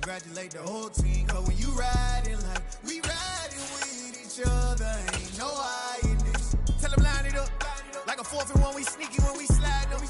Congratulate the whole team, cause when you riding like we riding with each other, ain't no hiding this. Tell them line it up, like a 4th and 1, we sneaky when we slide them.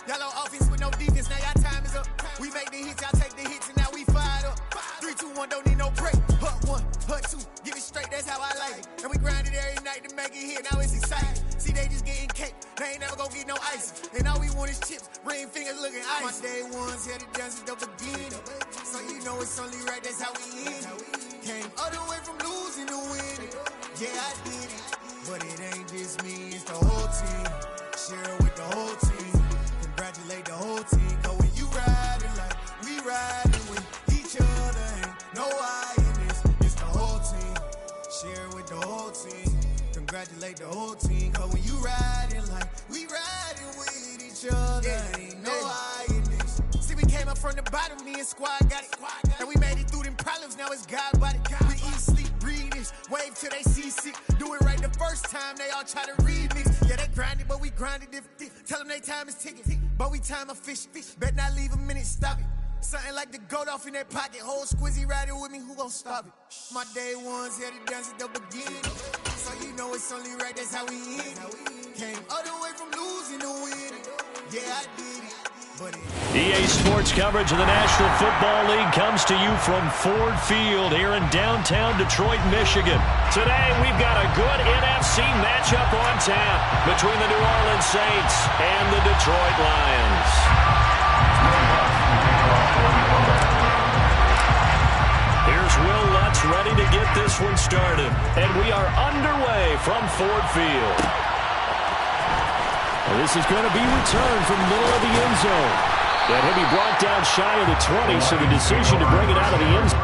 Yellow offense with no defense, now y'all time is up. We make the hits, y'all take the hits, and now we fired up. 3, 2, 1, don't need no break. Hut 1, hut 2, give it straight, that's how I like it. And we grind it every night to make it hit, now it's exciting. See, they just getting cake, they ain't never gonna get no ice. And all we want is chips, ring fingers looking ice. My day ones had it done since the beginning. So you know it's only right, that's how we end it. Came all the way from losing to winning. Yeah, I did it. But it ain't just me, it's the whole team. Share it with the whole team. Congratulate the whole team. Cause when you riding like we riding with each other, ain't no hiding this. It's the whole team. Share it with the whole team. Congratulate the whole team. Cause when you riding like we riding with each other, ain't no hiding this. See, we came up from the bottom, me and squad got it. And we made it through them problems, now it's God body. We eat, sleep, breathe this. Wave till they see sick. Do it right the first time, they all try to remix. Yeah, they grinded, but we grinded different. Tell them they time is ticking, but we time efficient. Bet not leave a minute, stop it. Something like the goat off in their pocket. Whole squizzy riding with me, who gon' stop it? My day ones had it done since the beginning. So you know it's only right, that's how we end it. Came all the way from losing to winning. Yeah, I did it. EA Sports coverage of the National Football League comes to you from Ford Field here in downtown Detroit, Michigan. Today, we've got a good NFC matchup on tap between the New Orleans Saints and the Detroit Lions. Here's Will Lutz ready to get this one started. And we are underway from Ford Field. And this is going to be returned from the middle of the end zone. And he'll be brought down shy of the 20, so the decision to bring it out of the end zone.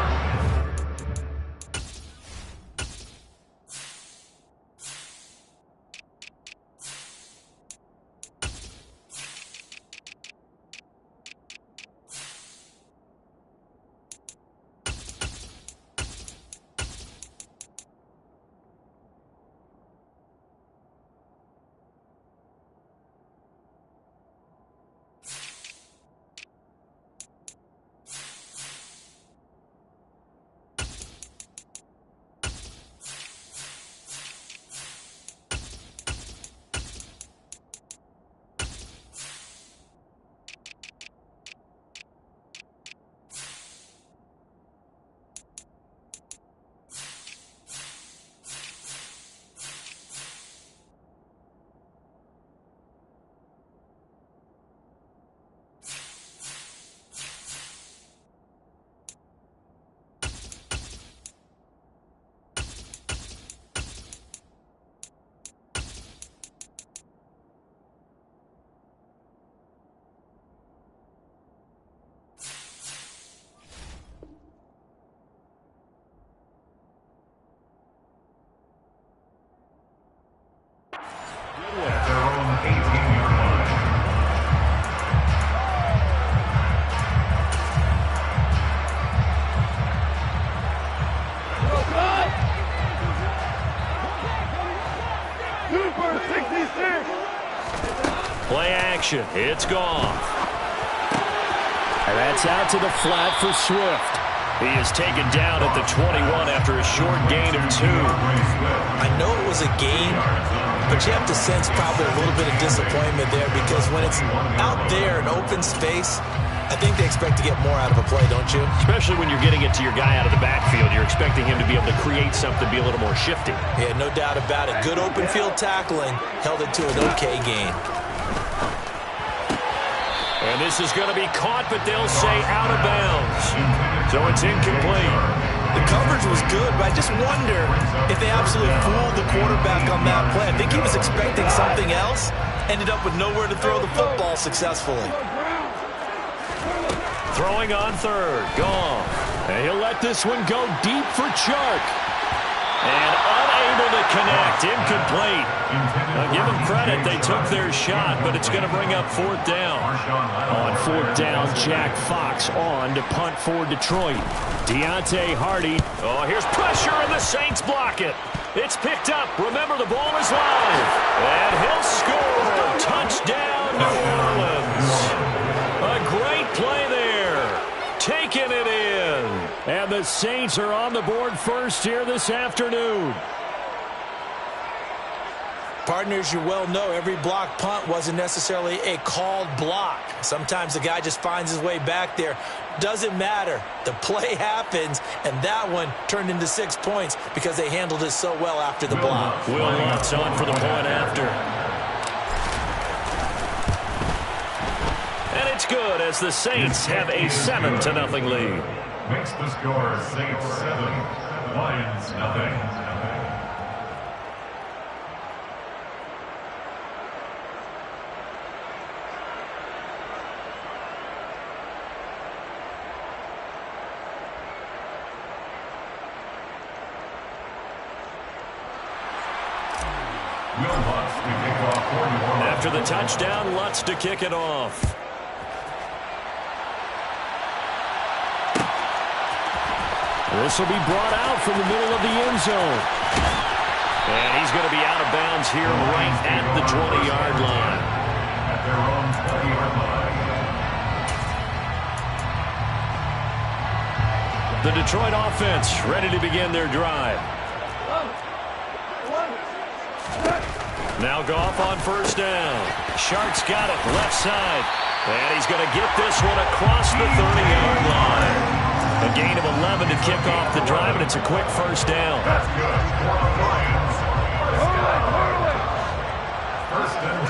Play action. It's gone. And that's out to the flat for Swift. He is taken down at the 21 after a short gain of 2. I know it was a gain, but you have to sense probably a little bit of disappointment there because when it's out there in open space, I think they expect to get more out of a play, don't you? Especially when you're getting it to your guy out of the backfield. You're expecting him to be able to create something, be a little more shifty. Yeah, no doubt about it. Good open field tackling. Held it to an okay gain. And this is going to be caught, but they'll say out of bounds. So it's incomplete. The coverage was good, but I just wonder if they absolutely fooled the quarterback on that play. I think he was expecting something else. Ended up with nowhere to throw the football successfully. Throwing on third. Gone. And he'll let this one go deep for Chark. And unable to connect. Incomplete. Now give them credit. They took their shot, but it's going to bring up 4th down. On 4th down, Jack Fox on to punt for Detroit. Deontay Hardy. Oh, here's pressure, and the Saints block it. It's picked up. Remember, the ball is live. And he'll score. Touchdown, New Orleans. A great play there. Taking it in. And the Saints are on the board first here this afternoon. Partners, you well know every block punt wasn't necessarily a called block. Sometimes the guy just finds his way back there. Doesn't matter. The play happens, and that one turned into 6 points because they handled it so well after the block. Will Lutz on for the point after. And it's good as the Saints have a 7-0 lead. Makes the score Saints 7, Lions 0. After the touchdown, Lutz to kick it off. This will be brought out from the middle of the end zone. And he's going to be out of bounds here right at the 20-yard line. At their own 20-yard line. The Detroit offense ready to begin their drive. Now Goff on first down. Shark's got it left side. And he's going to get this one across the 30-yard line. A gain of 11 to kick off the drive, and it's a quick first down. That's good for the Lions. First and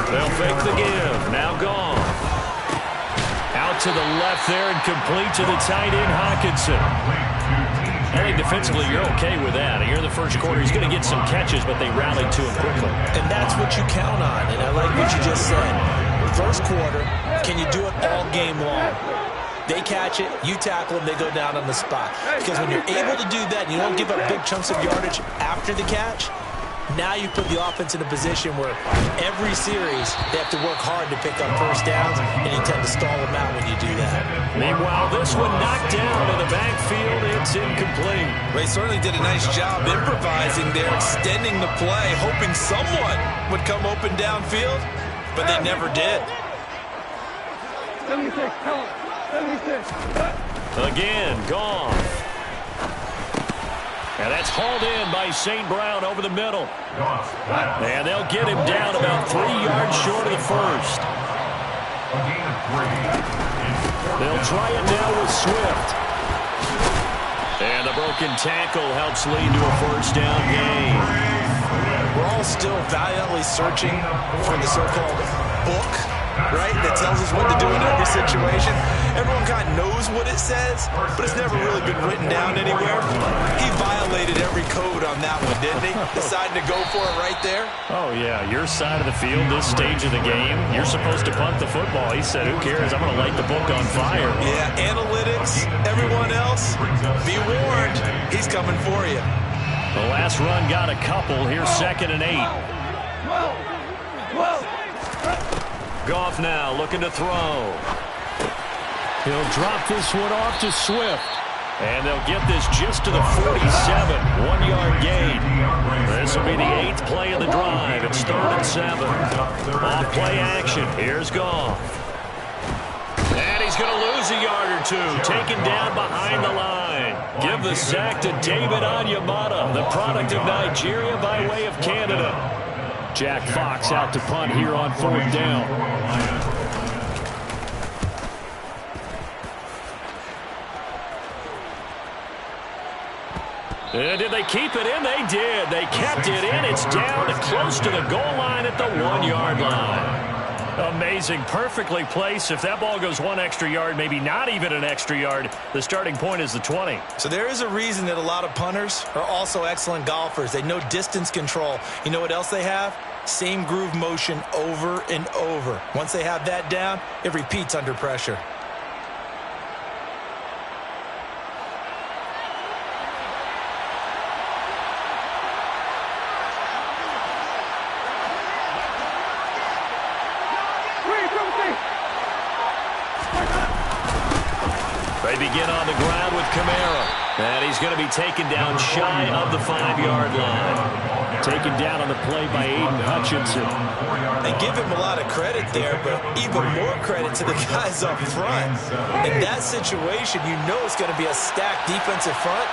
10. They'll fake the give. Now Goff. Out to the left there and complete to the tight end, Hockenson. I think defensively you're okay with that. Here in the first quarter, he's going to get some catches, but they rallied to him quickly. And that's what you count on, and I like what you just said. First quarter, can you do it all game long? They catch it, you tackle them, they go down on the spot. Because when you're able to do that and you don't give up big chunks of yardage after the catch, now you put the offense in a position where every series they have to work hard to pick up first downs, and you tend to stall them out when you do that. Meanwhile, this one knocked down in the backfield. It's incomplete. They certainly did a nice job improvising there, extending the play, hoping someone would come open downfield, but they never did. Again, Goff. And that's hauled in by St. Brown over the middle. And they'll get him down about 3 yards short of the first. They'll try it now with Swift. And the broken tackle helps lead to a first down gain. We're all still valiantly searching for the so-called book, right, that tells us what to do in every situation. Everyone kind of knows what it says, but it's never really been written down anywhere. He violated every code on that one, didn't he? Decided to go for it right there. Oh, yeah, your side of the field, this stage of the game, you're supposed to punt the football. He said, who cares? I'm going to light the book on fire. Yeah, analytics, everyone else, be warned, he's coming for you. The last run got a couple. Here's 2nd and 8. Goff now looking to throw. He'll drop this one off to Swift. And they'll get this just to the 47. 1-yard gain. This will be the 8th play of the drive. It's 3rd and 7. Off play action. Here's Goff. And he's going to lose a yard or two. Taken down behind the line. Give the sack to David Onyemata, the product of Nigeria by way of Canada. Jack Fox out to punt here on 4th down. Did they keep it in? They did. They kept it in. It's down close to the goal line at the 1-yard line. Amazing. Perfectly placed. If that ball goes 1 extra yard, maybe not even an extra yard, the starting point is the 20. So there is a reason that a lot of punters are also excellent golfers. They know distance control. You know what else they have? Same groove motion over and over. Once they have that down, it repeats under pressure. They begin on the ground with Kamara. And he's going to be taken down shy of the 5-yard line. Taken down on the play by Aiden Hutchinson. They give him a lot of credit there, but even more credit to the guys up front. In that situation, you know it's going to be a stacked defensive front.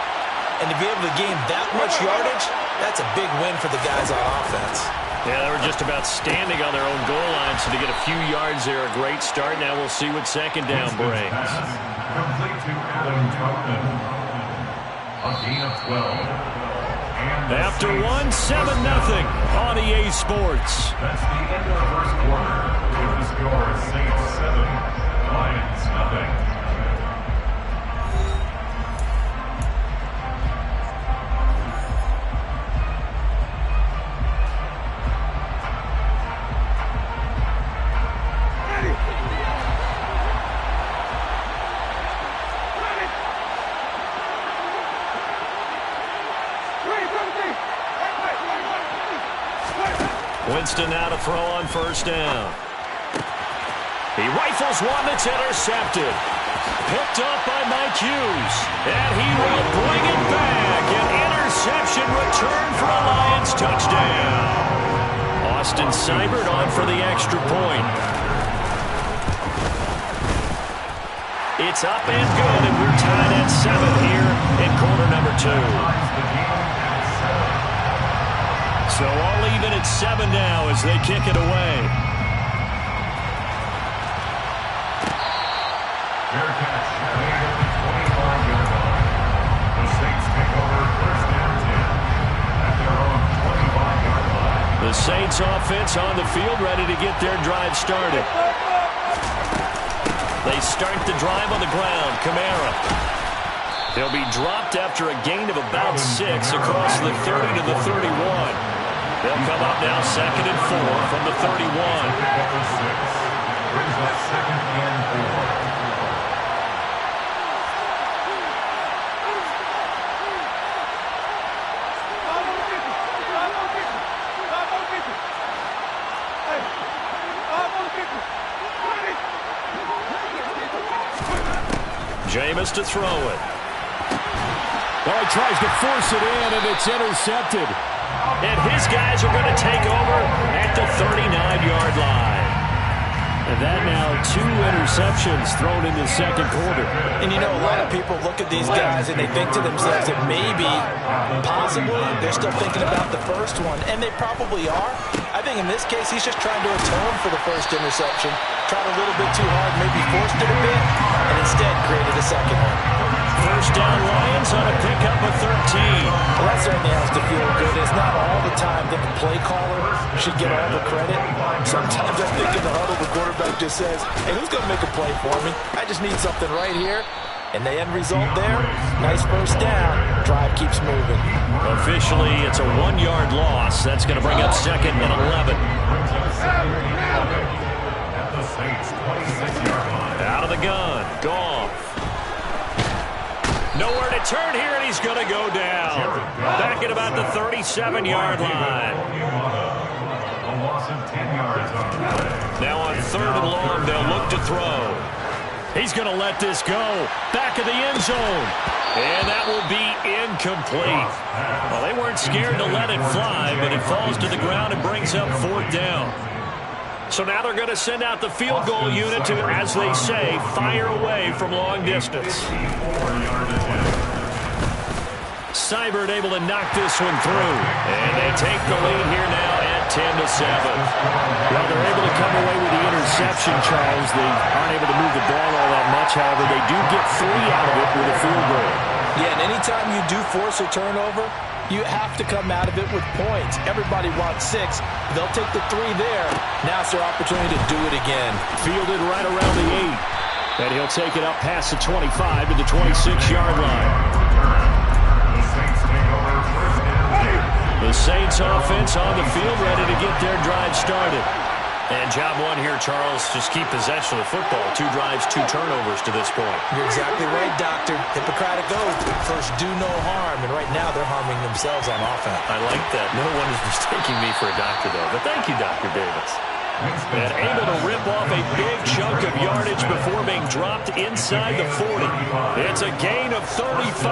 And to be able to gain that much yardage, that's a big win for the guys on offense. Yeah, they were just about standing on their own goal line, so to get a few yards there, a great start. Now we'll see what second down brings. Complete to Adam Troutman. A gain of 12. After 1, 7-0 on EA Sports. That's the end of the first quarter. With the score, Saints 7, Lions nothing. Winston now to throw on first down. He rifles one that's intercepted. Picked up by Mike Hughes. And he will bring it back. An interception return for a Lions touchdown. Austin Seibert on for the extra point. It's up and good, and we're tied at 7 here in quarter number 2. So all even at 7 now as they kick it away. Fair catch. Made at the 25-yard line. The Saints take over first and 10 at their own 25-yard line. The Saints offense on the field ready to get their drive started. They start the drive on the ground. Kamara. They'll be dropped after a gain of about 6 across the 30 to the 31. They'll come up now 2nd and 4 from the 31. Brings up 2nd and 4. Jameis to throw it. Oh, he tries to force it in, and it's intercepted. And his guys are going to take over at the 39-yard line. And that now 2 interceptions thrown in the second quarter. And you know, a lot of people look at these guys and they think to themselves that maybe, possibly, they're still thinking about the first one. And they probably are. I think in this case, he's just trying to atone for the first interception. Tried a little bit too hard, maybe forced it a bit, and instead created a second one. First down Lions on a pickup of 13. Well, that certainly has to feel good. It's not all the time that the play caller should get all the credit. Sometimes I think in the huddle, the quarterback just says, hey, who's going to make a play for me? I just need something right here. And the end result there, nice first down. Drive keeps moving. Officially, it's a 1-yard loss. That's going to bring up 2nd and 11. At the Saints 26-yard line. Out of the gun. Goff. Nowhere to turn here, and he's going to go down. Back at about the 37-yard line. A loss of 10 yards on the play. Now on 3rd and long, they'll look to throw. He's going to let this go. Back of the end zone. And that will be incomplete. Well, they weren't scared to let it fly, but it falls to the ground and brings up 4th down. So now they're going to send out the field goal unit to, as they say, fire away from long distance. Seibert able to knock this one through. And they take the lead here now at 10-7. Well, they're able to come away with the interception, Charles. They aren't able to move the ball all that much. However, they do get 3 out of it with a field goal. Yeah, and anytime you do force a turnover, you have to come out of it with points. Everybody wants 6. They'll take the 3 there. Now it's their opportunity to do it again. Fielded right around the 8. And he'll take it up past the 25 to the 26-yard line. The Saints offense on the field ready to get their drive started. And job 1 here, Charles, just keep possession of the football. 2 drives, 2 turnovers to this point. You're exactly right, Doctor. Hippocratic oath. First, do no harm. And right now, they're harming themselves on offense. I like that. No one is mistaking me for a doctor, though. But thank you, Dr. Davis. And able to rip off a big chunk of yardage before being dropped inside the 40. It's a gain of 35.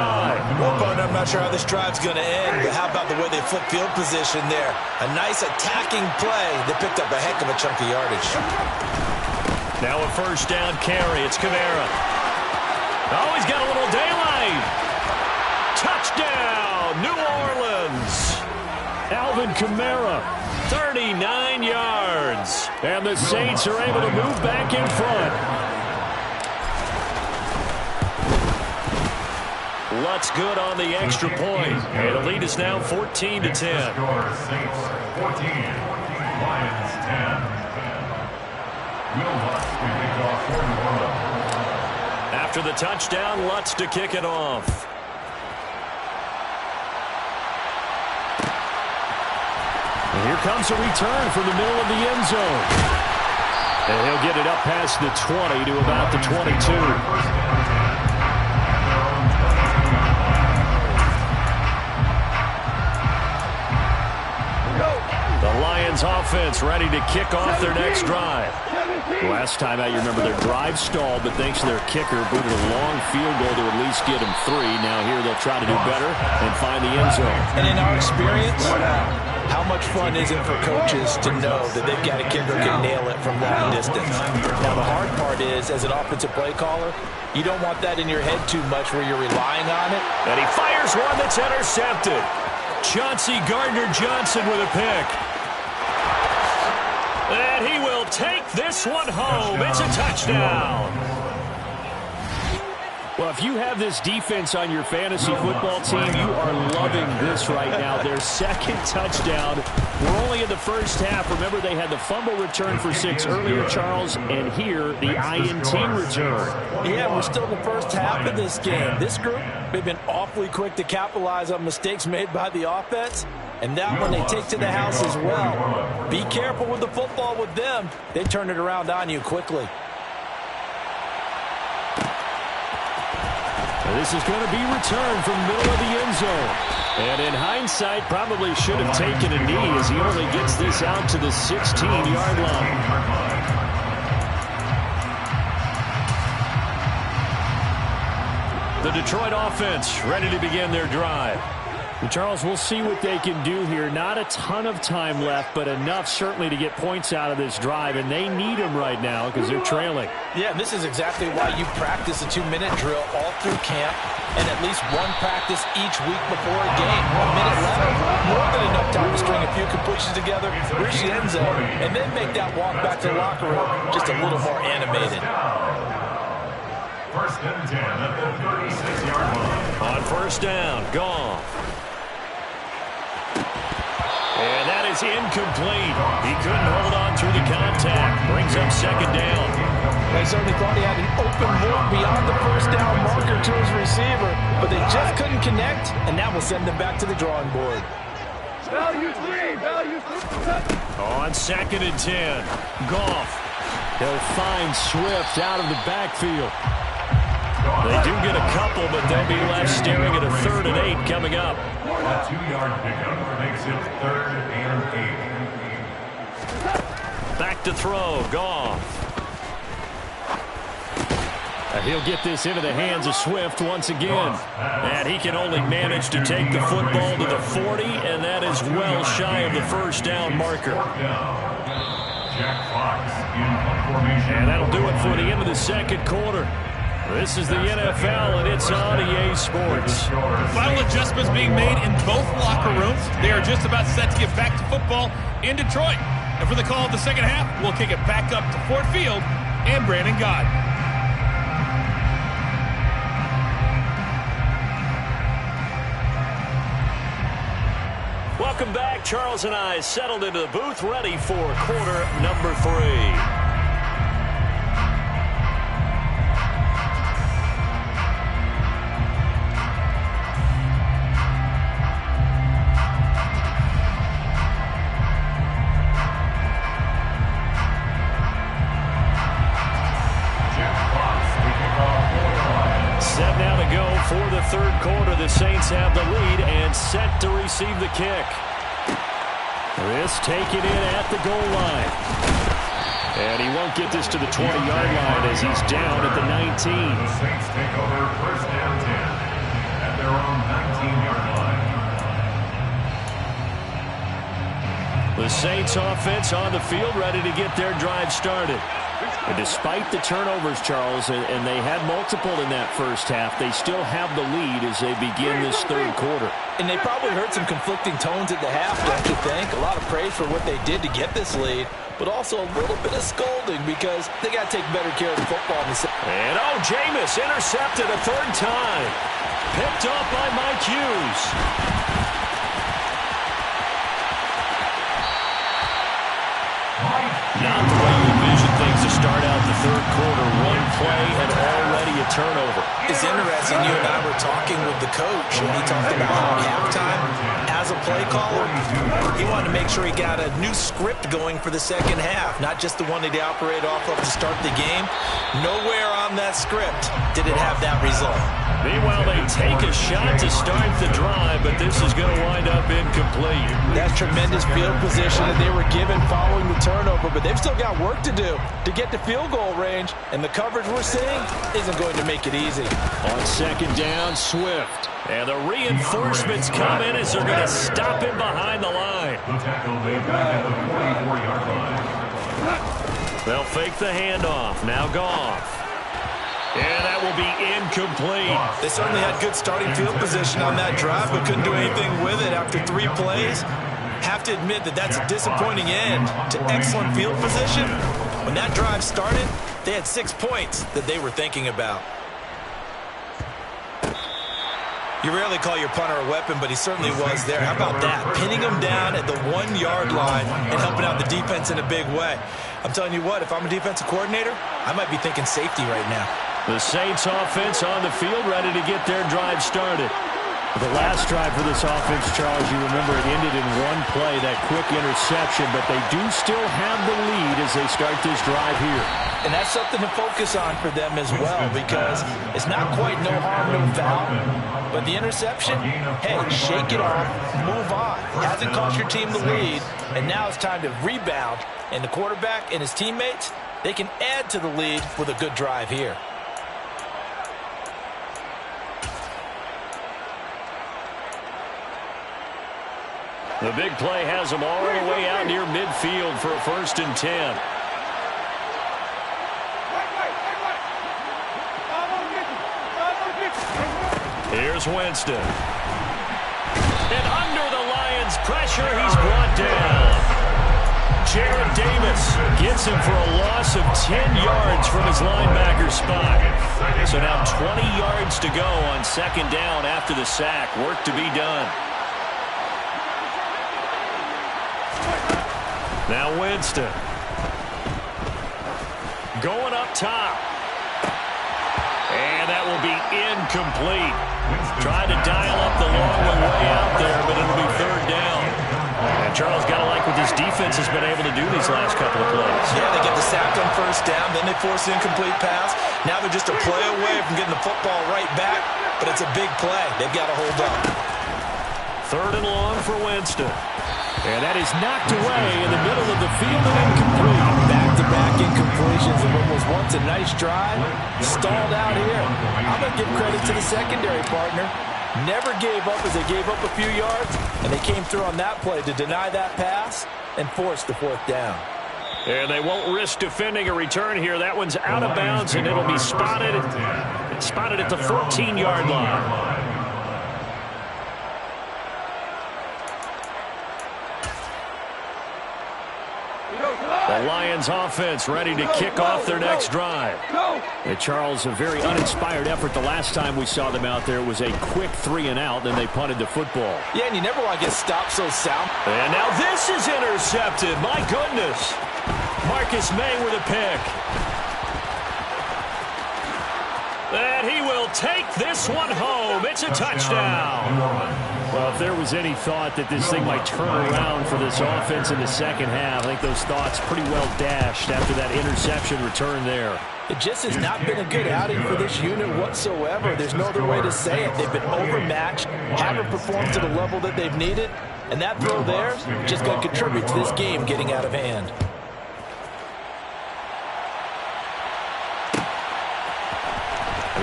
Well, partner, I'm not sure how this drive's going to end, but how about the way they flip field position there? A nice attacking play that picked up a heck of a chunk of yardage. Now a first down carry. It's Kamara. Oh, he's got a little daylight. Touchdown, New Orleans. Alvin Kamara, 39 yards. And the Saints are able to move back in front. Lutz good on the extra point. And the lead is now 14-10. Saints 14, Lions 10. Will Lutz be picked off for New Orleans. After the touchdown, Lutz to kick it off. And here comes a return from the middle of the end zone. And he'll get it up past the 20 to about the 22. The Lions offense ready to kick off their next drive. Last time out, you remember their drive stalled, but thanks to their kicker, booted a long field goal to at least get them 3. Now here they'll try to do better and find the end zone. And in our experience, how much fun is it for coaches to know that they've got a kicker who can nail it from long distance? Now, the hard part is, as an offensive play caller, you don't want that in your head too much where you're relying on it. And he fires one that's intercepted. Chauncey Gardner-Johnson with a pick. And he will take this one home. It's a touchdown. Well, if you have this defense on your fantasy football team, you are loving this right now. Their second touchdown. We're only in the first half. Remember, they had the fumble return for 6 earlier, Charles, and here the INT return. Yeah, we're still in the first half of this game. This group, they've been awfully quick to capitalize on mistakes made by the offense, and that one they take to the house as well. Be careful with the football with them. They turn it around on you quickly. This is going to be returned from the middle of the end zone. And in hindsight, probably should have taken a knee as he only gets this out to the 16-yard line. The Detroit offense ready to begin their drive. And Charles, we'll see what they can do here. Not a ton of time left, but enough certainly to get points out of this drive, and they need them right now because they're trailing. Yeah, this is exactly why you practice a 2-minute drill all through camp and at least one practice each week before a game. 1 minute left, more than enough time to string a few completions together, reach the end zone, and then make that walk back to the locker room just a little more animated. First and 10 at the 36-yard line. On first down, Goff. And that is incomplete. He couldn't hold on through the contact. Brings up second down. They certainly thought he had an open look beyond the first down marker to his receiver, but they just couldn't connect, and that will send them back to the drawing board. Value 3. On second and 10, Goff. They'll find Swift out of the backfield. They do get a couple, but they'll be left staring at a 3rd and 8 coming up. A 2-yard pickup makes it 3rd and 8. Back to throw, Goff. And he'll get this into the hands of Swift once again. And he can only manage to take the football to the 40, and that is well shy of the first down marker. Jack Fox in formation. And that'll do it for the end of the second quarter. This is the NFL, and it's on EA Sports. Final adjustments being made in both locker rooms. They are just about set to get back to football in Detroit. And for the call of the second half, we'll kick it back up to Ford Field and Brandon Gaudin. Welcome back. Charles and I settled into the booth, ready for quarter number 3. For the third quarter, the Saints have the lead and set to receive the kick. This taken in at the goal line. And he won't get this to the 20-yard line as he's down at the 19. The Saints take over first down 10 at their own 19-yard line. The Saints offense on the field, ready to get their drive started. And despite the turnovers, Charles, and they had multiple in that first half, they still have the lead as they begin this third quarter. And they probably heard some conflicting tones at the half, don't you think? A lot of praise for what they did to get this lead, but also a little bit of scolding because they got to take better care of the football. And Jameis intercepted a third time. Picked up by Mike Hughes. Not the way you envision things to start out the third quarter. One play and already a turnover. It's interesting. You and I were talking with the coach, and he talked about how halftime, as a play caller, he wanted to make sure he got a new script going for the second half, not just the one that he operated off of to start the game. Nowhere on that script did it have that result. Meanwhile, they take a shot to start the drive, but this is going to wind up incomplete. That's tremendous field position that they were given following the turnover, but they've still got work to do to get to field goal range, and the coverage we're seeing isn't going to make it easy. On second down, Swift. And the reinforcements come in as they're going to stop him behind the line. The tackle made back at the 44-yard line. They'll fake the handoff. Now Goff. And that will be incomplete. They certainly had good starting field position on that drive, but couldn't do anything with it after 3 plays. Have to admit that that's a disappointing end to excellent field position. When that drive started, they had 6 points that they were thinking about. You rarely call your punter a weapon, but he certainly was there. How about that? Pinning him down at the 1-yard line and helping out the defense in a big way. I'm telling you what, if I'm a defensive coordinator, I might be thinking safety right now. The Saints offense on the field, ready to get their drive started. The last drive for this offense, Charles, you remember it ended in one play, that quick interception, but they do still have the lead as they start this drive here. And that's something to focus on for them as well, because it's not quite no harm, no foul. But the interception, hey, shake it off, move on. It hasn't cost your team the lead, and now it's time to rebound. And the quarterback and his teammates, they can add to the lead with a good drive here. The big play has them all the way out near midfield for a 1st and 10. Here's Winston. And under the Lions' pressure, he's brought down. Jarrad Davis gets him for a loss of 10 yards from his linebacker spot. So now 20 yards to go on second down after the sack. Work to be done. Now Winston. Going up top. And that will be incomplete. Tried to dial up the long one way out there, but it'll be third down. And Charles, got to like what this defense has been able to do these last couple of plays. Yeah, they get the sack on first down, then they force an incomplete pass. Now they're just a play away from getting the football right back, but it's a big play. They've got to hold up. Third and long for Winston. And that is knocked away in the middle of the field and incomplete. Back-to-back incompletions of what was once a nice drive. Stalled out here. I'm going to give credit to the secondary partner. Never gave up as they gave up a few yards, and they came through on that play to deny that pass and force the 4th down. And they won't risk defending a return here. That one's out of bounds, and it'll be spotted at the 14-yard line. The Lions offense ready to kick off their next drive. And Charles, a very uninspired effort the last time we saw them out there. It was a quick 3 and out, then they punted the football. Yeah, and you never want to get stopped so sound. And now this is intercepted. My goodness. Marcus May with a pick. And he will take this one home. It's a touchdown. Well, if there was any thought that this thing might turn around for this offense in the second half, I think those thoughts pretty well dashed after that interception return there. It just has not been a good outing for this unit whatsoever. There's no other way to say it. They've been overmatched, haven't performed to the level that they've needed, and that throw there just going to contribute to this game getting out of hand.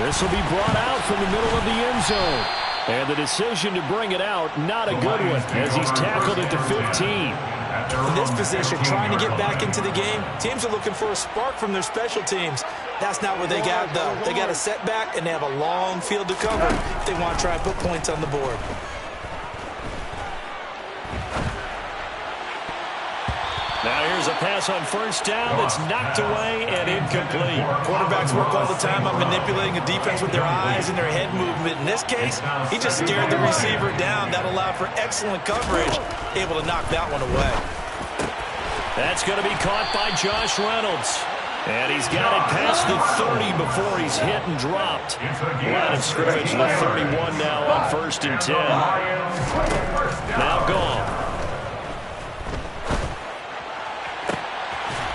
This will be brought out from the middle of the end zone. And the decision to bring it out, not a good one, as he's tackled it to 15. In this position, trying to get back into the game, teams are looking for a spark from their special teams. That's not what they got, though. They got a setback, and they have a long field to cover if they want to try and put points on the board. Now here's a pass on first down that's knocked away and incomplete. Quarterbacks work all the time on manipulating a defense with their eyes and their head movement. In this case, he just stared the receiver down. That allowed for excellent coverage, able to knock that one away. That's going to be caught by Josh Reynolds. And he's got it past the 30 before he's hit and dropped. Line of scrimmage, the 31 now on 1st and 10. Now gone.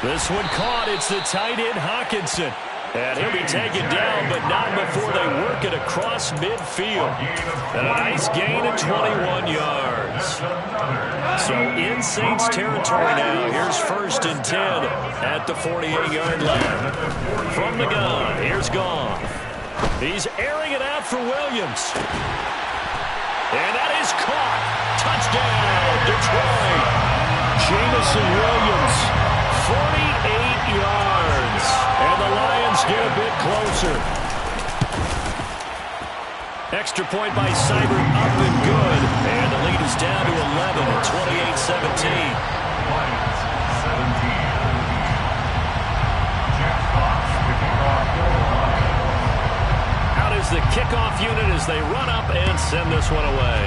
This one caught. It's the tight end, Hockenson. And he'll be taken down, but not before they work it across midfield. And a nice gain of 21 yards. So in Saints territory now. Here's 1st and 10 at the 48-yard line. From the gun, here's Goff. He's airing it out for Williams. And that is caught. Touchdown, Detroit. Jamison Williams. 48 yards, and the Lions get a bit closer. Extra point by Seibert, up and good, and the lead is down to 11 at 28-17. Lions 17. Jack Fox kicking off goal line. Out is the kickoff unit as they run up and send this one away.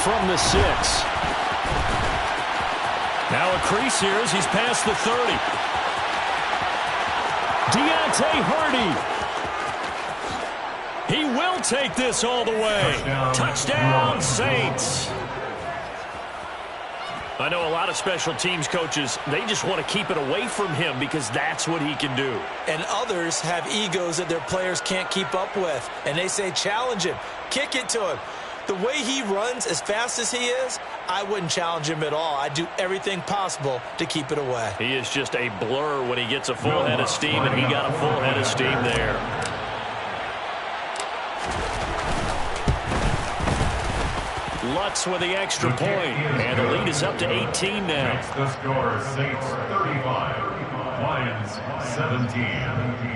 From the 6. Now a crease here as he's past the 30. Deontay Hardy. He will take this all the way. Touchdown, Saints. I know a lot of special teams coaches, they just want to keep it away from him because that's what he can do. And others have egos that their players can't keep up with. And they say, challenge him, kick it to him. The way he runs as fast as he is, I wouldn't challenge him at all. I'd do everything possible to keep it away. He is just a blur when he gets a full head of steam, and he got a full head of steam there. Lutz with the extra point, and the lead is up to 18 now. Makes the score Saints 35, Lions 17.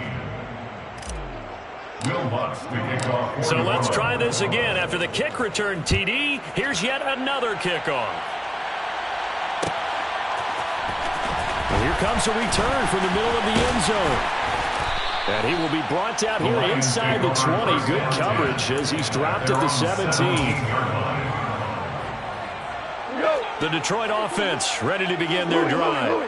Will Lutz to kick off. So let's try this again. After the kick return TD, here's yet another kickoff. And here comes a return from the middle of the end zone. And he will be brought down here inside the 20. Good coverage as he's dropped at the 17. The Detroit offense ready to begin their drive.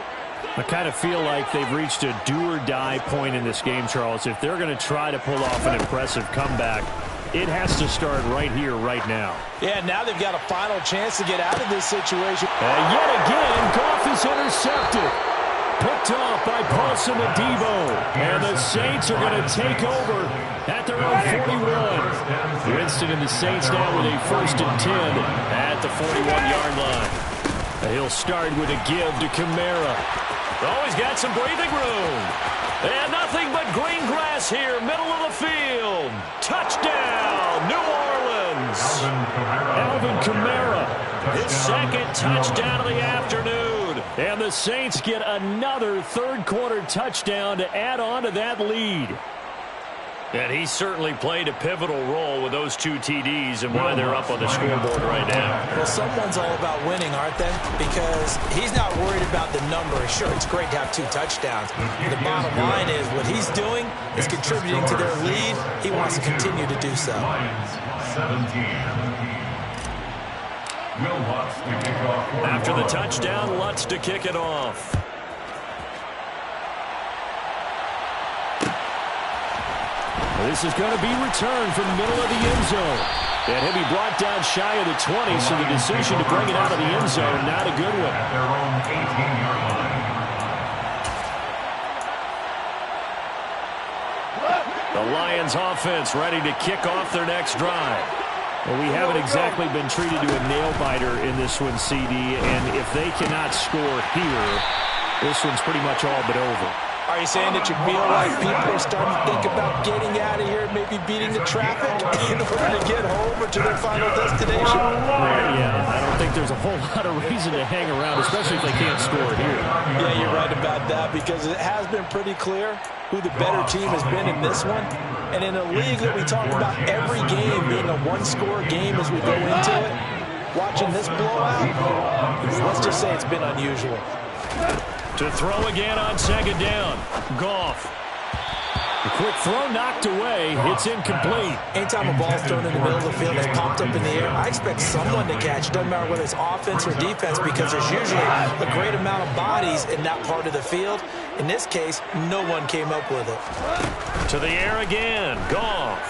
I kind of feel like they've reached a do-or-die point in this game, Charles. If they're going to try to pull off an impressive comeback, it has to start right here, right now. Yeah, now they've got a final chance to get out of this situation. And yet again, Goff is intercepted. Picked off by Paulson Adebo. And the Saints are going to take over at their own 41. Winston and the Saints now with a 1st and 10 at the 41-yard line. And he'll start with a give to Kamara. Oh, he's got some breathing room. And nothing but green grass here, middle of the field. Touchdown, New Orleans. Alvin Kamara. His second touchdown of the afternoon. And the Saints get another third-quarter touchdown to add on to that lead. And he certainly played a pivotal role with those 2 TDs and why they're up on the scoreboard right now. Well, someone's all about winning, aren't they? Because he's not worried about the number. Sure, it's great to have 2 touchdowns. The bottom line is what he's doing is contributing to their lead. He wants to continue to do so. Lions 17. Will Lutz to kick off. After the touchdown, Lutz to kick it off. This is going to be returned from the middle of the end zone. And he'll be brought down shy of the 20, so the decision to bring it out of the end zone, not a good one. At their own 18-yard line. The Lions offense ready to kick off their next drive. Well, we haven't exactly been treated to a nail-biter in this one, CD, and if they cannot score here, this one's pretty much all but over. Are you saying that you feel like people are starting to think about getting out of here, maybe beating the traffic in order to get home or to their final destination? Yeah, I don't think there's a whole lot of reason to hang around, especially if they can't score here. Yeah, you're right about that, because it has been pretty clear who the better team has been in this one. And in a league that we talk about every game being a one-score game as we go into it, watching this blowout, let's just say it's been unusual. To throw again on second down. Goff. A quick throw knocked away. It's incomplete. Anytime a ball's thrown in the middle of the field that's popped up in the air, I expect someone to catch. Doesn't matter whether it's offense or defense, because there's usually a great amount of bodies in that part of the field. In this case, no one came up with it. To the air again. Goff.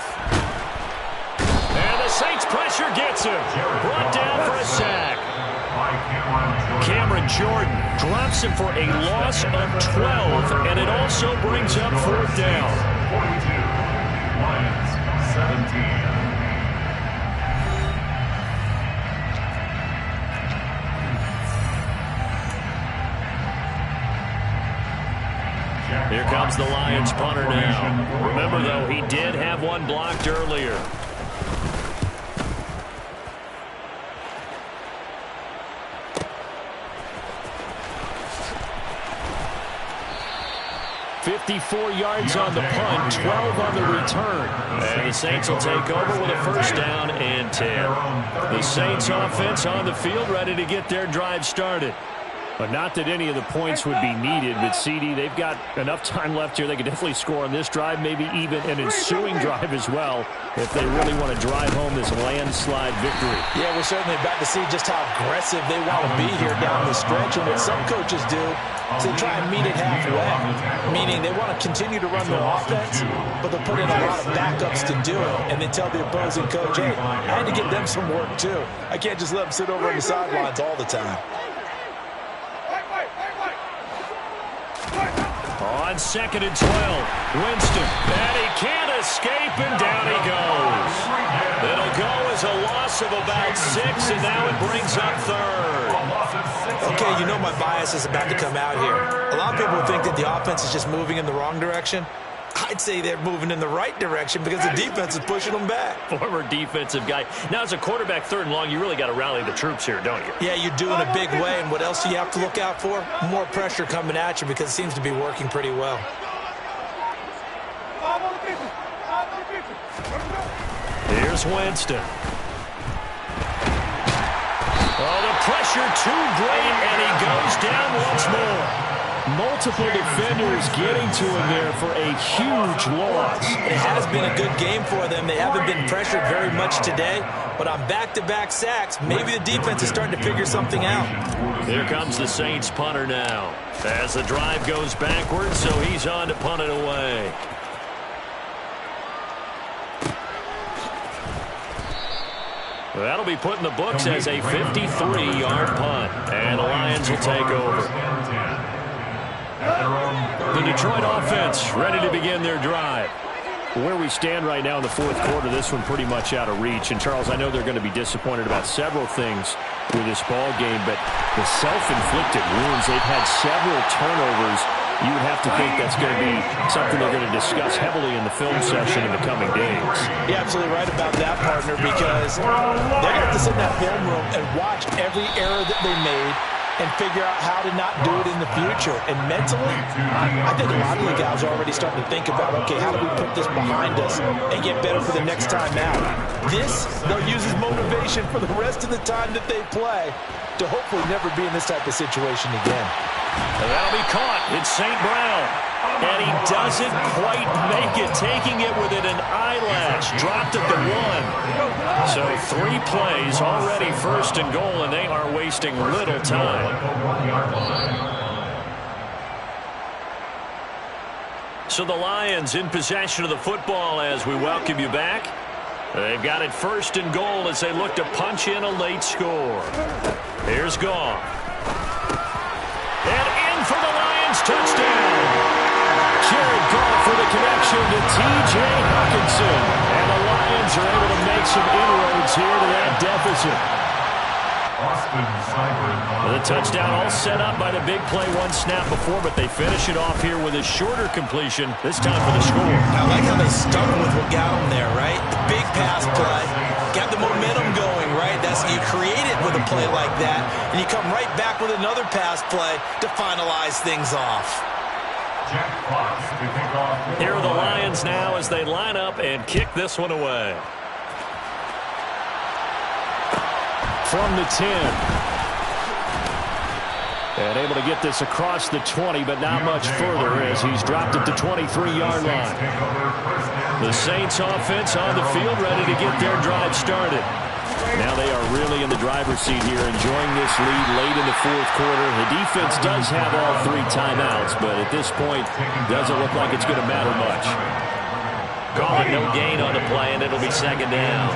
And the Saints pressure gets him. Brought down for a sack. Cameron Jordan drops him for a loss of 12, and it also brings up fourth down. 42, Lions 17. Here comes the Lions punter now. Remember, though, he did have one blocked earlier. $54 yards on the punt, 12 on the return. And the Saints will take over with a first down and 10. The Saints offense on the field, ready to get their drive started. But not that any of the points would be needed, but CD, they've got enough time left here. They can definitely score on this drive, maybe even an ensuing drive as well, if they really want to drive home this landslide victory. Yeah, we're certainly about to see just how aggressive they want to be here down the stretch. And what some coaches do is they try and meet it halfway, meaning they want to continue to run their offense, but they'll put in a lot of backups to do it, and then tell the opposing coach, hey, I had to get them some work too. I can't just let them sit over on the sidelines all the time. On second and 12, Winston, and he can't escape, and down he goes. It'll go as a loss of about 6, and now it brings up third. Okay, you know my bias is about to come out here. A lot of people think that the offense is just moving in the wrong direction. I'd say they're moving in the right direction because the defense is pushing them back. Former defensive guy. Now, as a quarterback, third and long, you really got to rally the troops here, don't you? Yeah, you do in a big way. And what else do you have to look out for? More pressure coming at you because it seems to be working pretty well. Here's Winston. Oh, the pressure too great, and he goes down once more. Multiple defenders getting to him there for a huge loss. It has been a good game for them. They haven't been pressured very much today, but on back-to-back sacks, maybe the defense is starting to figure something out. Here comes the Saints punter now. As the drive goes backwards, so he's on to punt it away. That'll be put in the books as a 53-yard punt, and the Lions will take over. The Detroit offense ready to begin their drive. Where we stand right now in the fourth quarter, this one pretty much out of reach. And, Charles, I know they're going to be disappointed about several things with this ball game, but the self-inflicted wounds, they've had several turnovers. You would have to think that's going to be something they're going to discuss heavily in the film session in the coming days. You're absolutely right about that, partner, because they're going to have to sit in that film room and watch every error that they made and figure out how to not do it in the future. And mentally, I think a lot of the guys are already starting to think about, okay, how do we put this behind us and get better for the next time out? This, they'll use as motivation for the rest of the time that they play to hopefully never be in this type of situation again. And that'll be caught. It's St. Brown. And he doesn't quite make it, taking it within an eyelash. Dropped at the 1. So 3 plays already first and goal, and they are wasting little time. So the Lions in possession of the football as we welcome you back. They've got it first and goal as they look to punch in a late score. Here's Goff. And in for the Lions touchdown. Jared Goff for the connection to T.J. Hockenson. And the Lions are able to make some inroads here to that deficit. Austin Seibert. The touchdown all set up by the big play one snap before, but they finish it off here with a shorter completion, this time for the score. I like how they stuck with what got them there, right? The big pass play, got the momentum going, right? You create it with a play like that, and you come right back with another pass play to finalize things off. Jack Fox to kick off. Here are the Lions now as they line up and kick this one away. From the 10. And able to get this across the 20, but not much further as he's dropped it to 23-yard line. The Saints offense on the field, ready to get their drive started. Now they are really in the driver's seat here, enjoying this lead late in the fourth quarter. The defense does have all 3 timeouts, but at this point, doesn't look like it's going to matter much. Call it no gain on the play, and it'll be second down.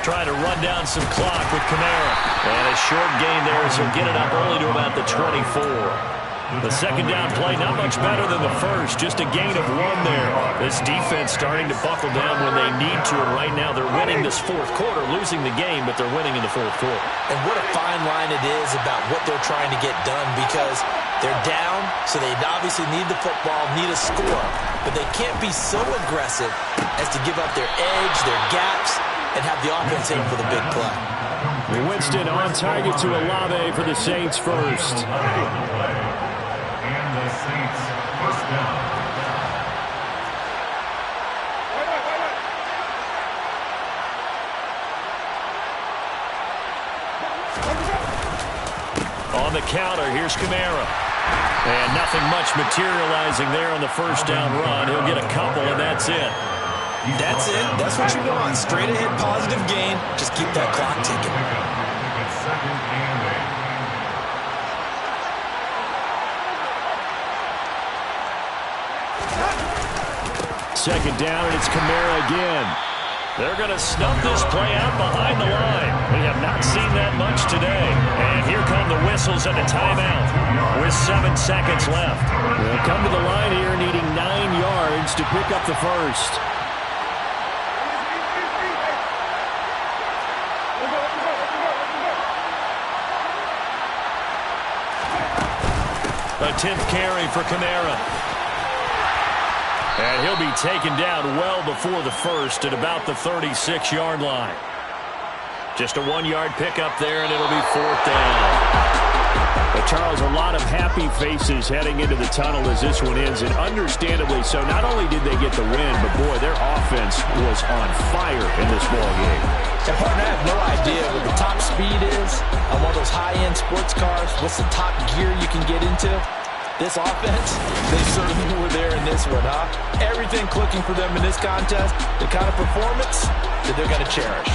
Trying to run down some clock with Kamara. And a short gain there as he'll get it up only to about the 24. The second down play, not much better than the first. Just a gain of 1 there. This defense starting to buckle down when they need to, and right now they're winning this fourth quarter, losing the game, but they're winning in the fourth quarter. And what a fine line it is about what they're trying to get done, because they're down, so they obviously need the football, need a score, but they can't be so aggressive as to give up their edge, their gaps, and have the offense in for the big play. Winston on target to Olave for the Saints first. And the Saints first down. On the counter, here's Kamara. And nothing much materializing there on the first down run. He'll get a couple, and that's it. That's it. That's what you want. Straight ahead positive gain. Just keep that clock ticking. It's second and 8. Second down, and it's Kamara again. They're going to snuff this play out behind the line. We have not seen that much today. And here come the whistles and a timeout with 7 seconds left. They'll come to the line here needing 9 yards to pick up the first. A 10th carry for Kamara. And he'll be taken down well before the first at about the 36-yard line. Just a 1-yard pickup there, and it'll be 4th down. But Charles, a lot of happy faces heading into the tunnel as this one ends, and understandably so. Not only did they get the win, but boy, their offense was on fire in this ball game. And partner, I have no idea what the top speed is on one of those high-end sports cars. What's the top gear you can get into? This offense, they certainly were there in this one, huh? Everything clicking for them in this contest, the kind of performance that they're going to cherish.